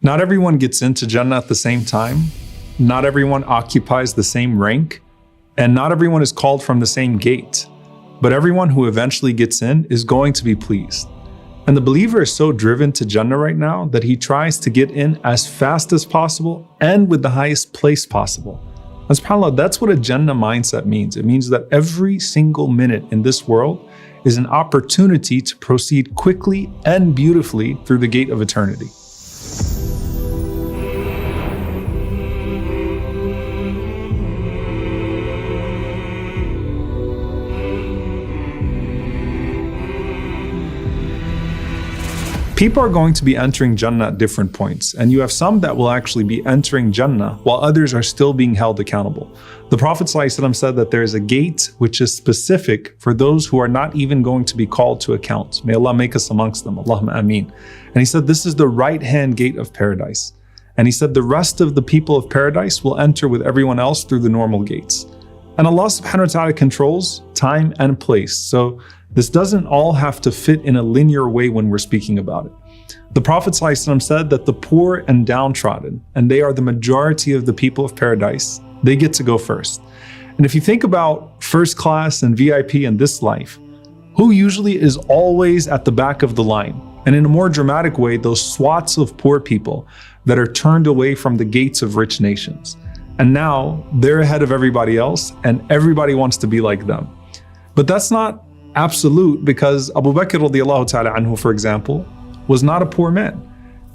Not everyone gets into Jannah at the same time. Not everyone occupies the same rank. And not everyone is called from the same gate. But everyone who eventually gets in is going to be pleased. And the believer is so driven to Jannah right now that he tries to get in as fast as possible and with the highest place possible. And subhanAllah, that's what a Jannah mindset means. It means that every single minute in this world is an opportunity to proceed quickly and beautifully through the gate of eternity. People are going to be entering Jannah at different points, and you have some that will actually be entering Jannah while others are still being held accountable. The Prophet ﷺ said that there is a gate which is specific for those who are not even going to be called to account. May Allah make us amongst them. Allahumma ameen. And he said this is the right-hand gate of paradise. And he said the rest of the people of paradise will enter with everyone else through the normal gates. And Allah subhanahu wa ta'ala controls time and place. So this doesn't all have to fit in a linear way when we're speaking about it. The Prophet ﷺ said that the poor and downtrodden, and they are the majority of the people of paradise, they get to go first. And if you think about first class and VIP in this life, who usually is always at the back of the line? And in a more dramatic way, those swaths of poor people that are turned away from the gates of rich nations. And now they're ahead of everybody else, and everybody wants to be like them. But that's not absolute, because Abu Bakr radiallahu ta'ala anhu, for example, was not a poor man,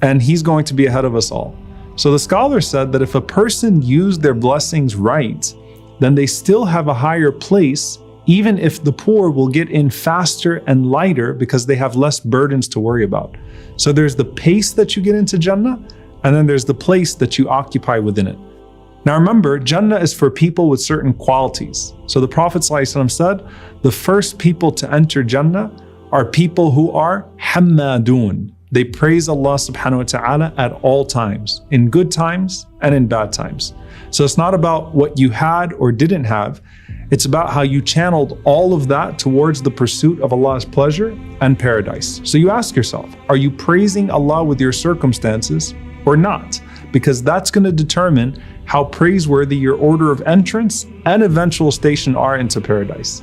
and he's going to be ahead of us all. So the scholar said that if a person used their blessings right, then they still have a higher place, even if the poor will get in faster and lighter because they have less burdens to worry about. So there's the pace that you get into Jannah, and then there's the place that you occupy within it. Now remember, Jannah is for people with certain qualities. So the Prophet ﷺ said, the first people to enter Jannah are people who are hammadun. They praise Allah subhanahu wa ta'ala at all times, in good times and in bad times. So it's not about what you had or didn't have. It's about how you channeled all of that towards the pursuit of Allah's pleasure and paradise. So you ask yourself, are you praising Allah with your circumstances or not? Because that's going to determine how praiseworthy your order of entrance and eventual station are into paradise.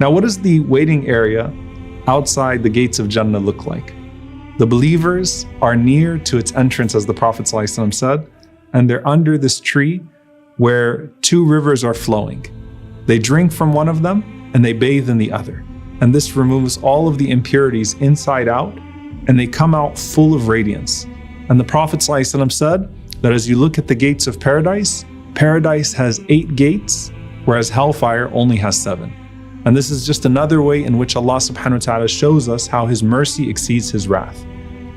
Now, what does the waiting area outside the gates of Jannah look like? The believers are near to its entrance, as the Prophet ﷺ said, and they're under this tree where two rivers are flowing. They drink from one of them and they bathe in the other. And this removes all of the impurities inside out, and they come out full of radiance. And the Prophet ﷺ said that as you look at the gates of paradise, paradise has 8 gates, whereas hellfire only has 7. And this is just another way in which Allah subhanahu wa ta'ala shows us how His mercy exceeds His wrath.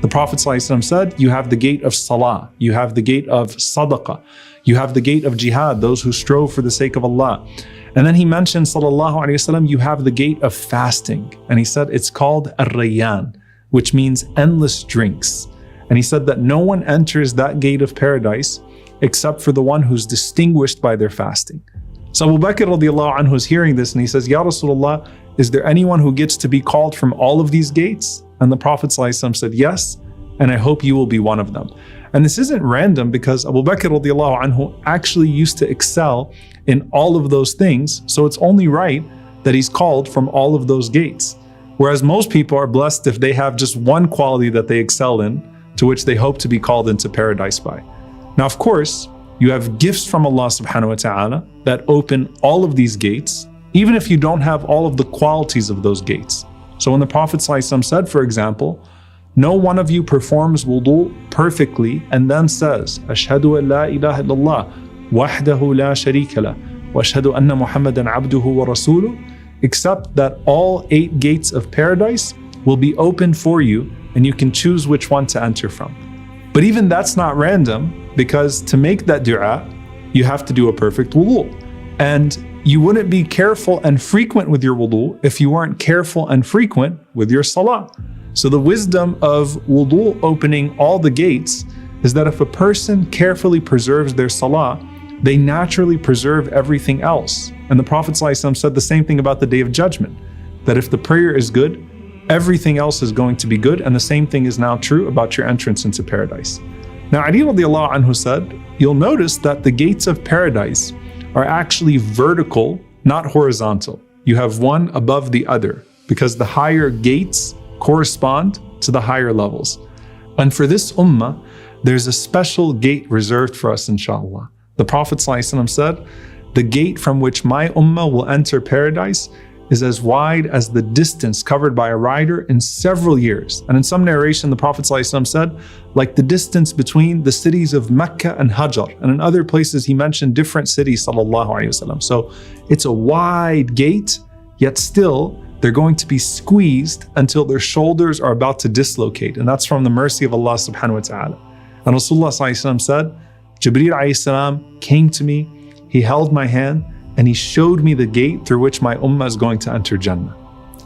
The Prophet ﷺ said, you have the gate of salah, you have the gate of sadaqah, you have the gate of jihad, those who strove for the sake of Allah. And then he mentioned, sallallahu alayhi wasallam, you have the gate of fasting. And he said it's called ar-rayyan, which means endless drinks. And he said that no one enters that gate of paradise except for the one who's distinguished by their fasting. So Abu Bakr radiallahu anhu is hearing this and he says, Ya Rasulullah, is there anyone who gets to be called from all of these gates? And the Prophet ﷺ said, yes, and I hope you will be one of them. And this isn't random, because Abu Bakr radiallahu anhu actually used to excel in all of those things. So it's only right that he's called from all of those gates. Whereas most people are blessed if they have just one quality that they excel in, to which they hope to be called into paradise by. Now, of course, you have gifts from Allah subhanahu wa ta'ala that open all of these gates, even if you don't have all of the qualities of those gates. So when the Prophet ﷺ said, for example, no one of you performs wudu perfectly and then says, Ashhadu an la ilaha illallah, wahdahu la sharika lah, wa ashhadu anna Muhammadan abduhu wa rasuluh, except that all 8 gates of paradise will be open for you and you can choose which one to enter from. But even that's not random, because to make that dua, you have to do a perfect wudu. And you wouldn't be careful and frequent with your wudu if you weren't careful and frequent with your salah. So the wisdom of wudu opening all the gates is that if a person carefully preserves their salah, they naturally preserve everything else. And the Prophet ﷺ said the same thing about the Day of Judgment, that if the prayer is good, everything else is going to be good. And the same thing is now true about your entrance into paradise. Now, Ali radiallahu anhu said, you'll notice that the gates of paradise are actually vertical, not horizontal. You have one above the other because the higher gates correspond to the higher levels. And for this ummah, there's a special gate reserved for us, inshallah. The Prophet ﷺ said, the gate from which my ummah will enter paradise is as wide as the distance covered by a rider in several years. And in some narration, the Prophet ﷺ said, like the distance between the cities of Mecca and Hajar. And in other places, he mentioned different cities, sallallahu alayhi wasallam. So it's a wide gate, yet still, they're going to be squeezed until their shoulders are about to dislocate. And that's from the mercy of Allah subhanahu wa ta'ala. And Rasulullah ﷺ said, Jibreel alayhi salam came to me, he held my hand, and he showed me the gate through which my ummah is going to enter Jannah.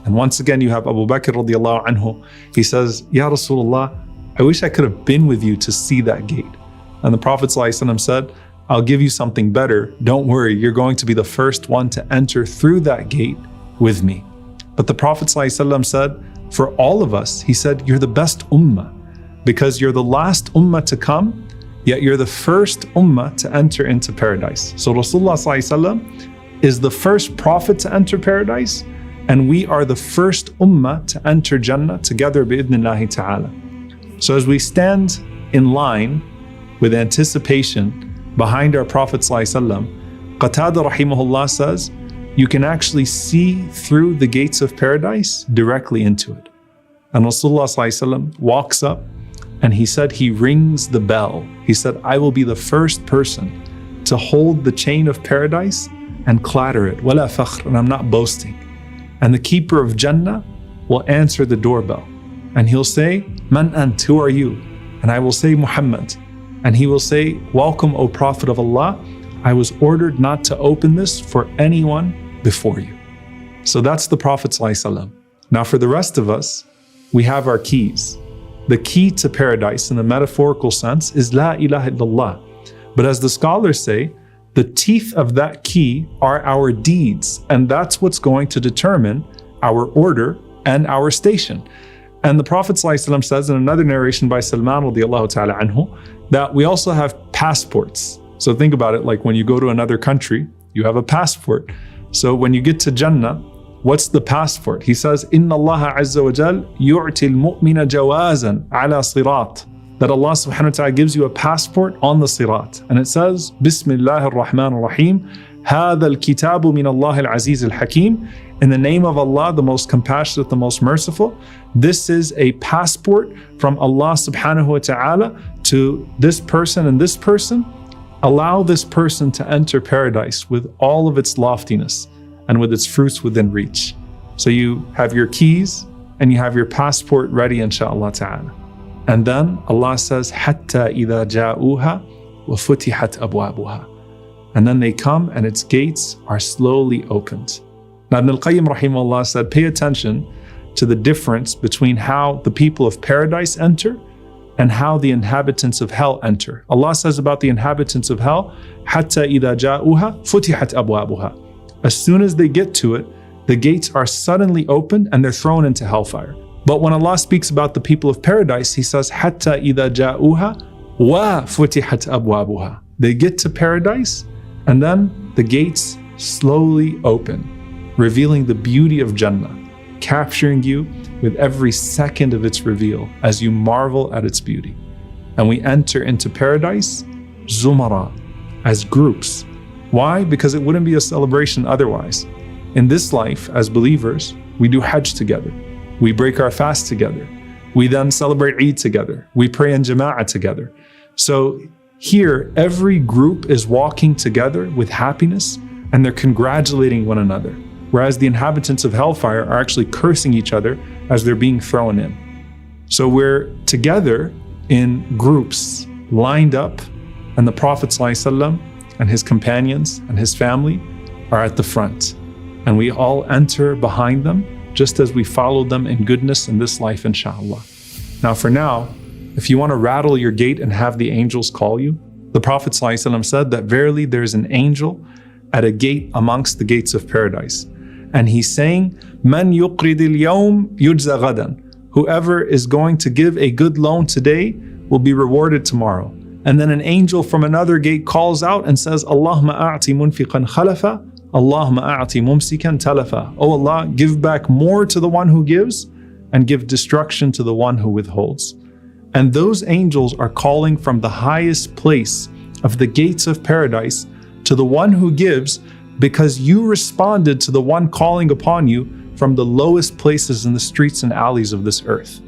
And once again, you have Abu Bakr radiallahu anhu. He says, Ya Rasulullah, I wish I could have been with you to see that gate. And the Prophet ﷺ said, I'll give you something better. Don't worry, you're going to be the first one to enter through that gate with me. But the Prophet ﷺ said, for all of us, he said, you're the best ummah because you're the last ummah to come, yet you're the first ummah to enter into paradise. So Rasulullah ﷺ is the first prophet to enter paradise, and we are the first ummah to enter Jannah together bi'idhnillahi ta'ala. So as we stand in line with anticipation behind our Prophet ﷺ, Qatada rahimahullah says, you can actually see through the gates of paradise directly into it. And Rasulullah ﷺ walks up and he said he rings the bell. He said, I will be the first person to hold the chain of paradise and clatter it. Wala fakhr, and I'm not boasting. And the keeper of Jannah will answer the doorbell. And he'll say, Man ant, who are you? And I will say, Muhammad. And he will say, welcome, O Prophet of Allah. I was ordered not to open this for anyone before you. So that's the Prophet ﷺ. Now for the rest of us, we have our keys. The key to paradise in the metaphorical sense is La ilaha illallah. But as the scholars say, the teeth of that key are our deeds, and that's what's going to determine our order and our station. And the Prophet ﷺ says in another narration by Salman radiallahu ta'ala anhu, that we also have passports. So think about it, like when you go to another country, you have a passport. So when you get to Jannah, what's the passport? He says, Inna Allah azza wa jal yu'ti al-mu'mina jawazan ala sirat. That Allah subhanahu wa ta'ala gives you a passport on the sirat. And it says, Bismillahir Rahmanir Rahim, Hadha al-kitabu min Allah al-Aziz al-Hakim. In the name of Allah, the most compassionate, the most merciful. This is a passport from Allah subhanahu wa ta'ala to this person and this person. Allow this person to enter paradise with all of its loftiness and with its fruits within reach. So you have your keys and you have your passport ready, inshaAllah ta'ala. And then Allah says, Hatta idha ja'uha wa futihat abwabuha. And then they come and its gates are slowly opened. Now Ibn al-Qayyim rahimahullah said, pay attention to the difference between how the people of paradise enter and how the inhabitants of hell enter. Allah says about the inhabitants of hell, Hatta idha ja'uha futihat abwabuha. As soon as they get to it, the gates are suddenly opened and they're thrown into hellfire. But when Allah speaks about the people of paradise, He says, Hatta idha ja'uha wa futihat abwabuha. They get to paradise and then the gates slowly open, revealing the beauty of Jannah, capturing you with every second of its reveal as you marvel at its beauty. And we enter into paradise, zumara, as groups. Why? Because it wouldn't be a celebration otherwise. In this life, as believers, we do Hajj together. We break our fast together. We then celebrate Eid together. We pray in Jama'ah together. So here, every group is walking together with happiness and they're congratulating one another. Whereas the inhabitants of hellfire are actually cursing each other as they're being thrown in. So we're together in groups, lined up, and the Prophet ﷺ and his companions and his family are at the front. And we all enter behind them, just as we followed them in goodness in this life, inshallah. Now for now, if you want to rattle your gate and have the angels call you, the Prophet ﷺ said that verily there is an angel at a gate amongst the gates of paradise. And he's saying, Man yuqrid al-yawm yujza ghadan. Whoever is going to give a good loan today will be rewarded tomorrow. And then an angel from another gate calls out and says, Allahumma a'ti munfiqan khalafa, Allahumma a'ti mumsikan talafa. Oh Allah, give back more to the one who gives and give destruction to the one who withholds. And those angels are calling from the highest place of the gates of paradise to the one who gives, because you responded to the one calling upon you from the lowest places in the streets and alleys of this earth.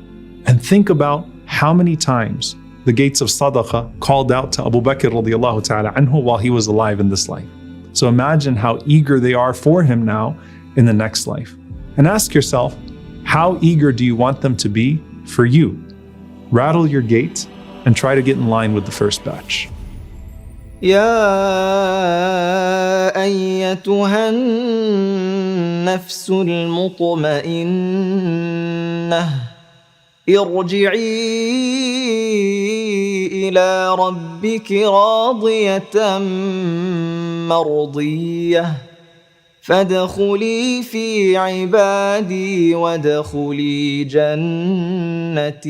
And think about how many times the gates of sadaqah called out to Abu Bakr radiallahu ta'ala anhu while he was alive in this life. So imagine how eager they are for him now in the next life. And ask yourself, how eager do you want them to be for you? Rattle your gate and try to get in line with the first batch. يا أيتها النفس المطمئنة ارجعي إلى ربك راضية مرضية فادخلي في عبادي وادخلي جنتي